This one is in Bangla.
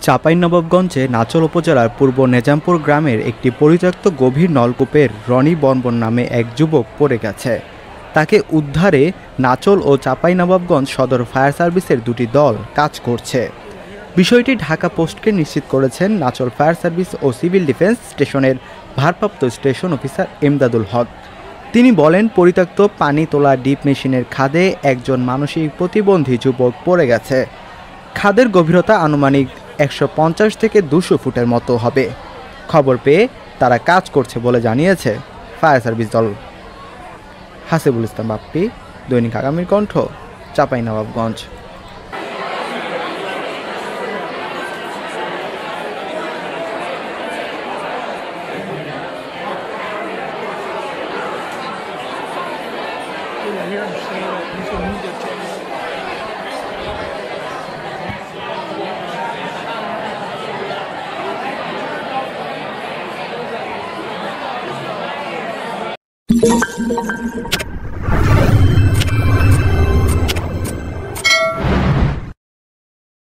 চাঁপাইনবাবগঞ্জে নাচল উপজেলার পূর্ব নেজামপুর গ্রামের একটি পরিত্যক্ত গভীর নলকূপের রনি বর্মন নামে এক যুবক পড়ে গেছে। তাকে উদ্ধারে নাচল ও চাঁপাইনবাবগঞ্জ সদর ফায়ার সার্ভিসের দুটি দল কাজ করছে। বিষয়টি ঢাকা পোস্টকে নিশ্চিত করেছেন নাচল ফায়ার সার্ভিস ও সিভিল ডিফেন্স স্টেশনের ভারপ্রাপ্ত স্টেশন অফিসার এমদাদুল হক। তিনি বলেন, পরিত্যক্ত পানি তোলা ডিপ মেশিনের খাদে একজন মানসিক প্রতিবন্ধী যুবক পড়ে গেছে। খাদের গভীরতা আনুমানিক 150 থেকে 200 ফুটের মতো হবে। খবর পেয়ে তারা কাজ করছে বলে জানিয়েছে ফায়ার সার্ভিস দল। হাসিবুল ইসলাম বাপ্পি, দৈনিক আগামীর কণ্ঠ, চাঁপাইনবাবগঞ্জ।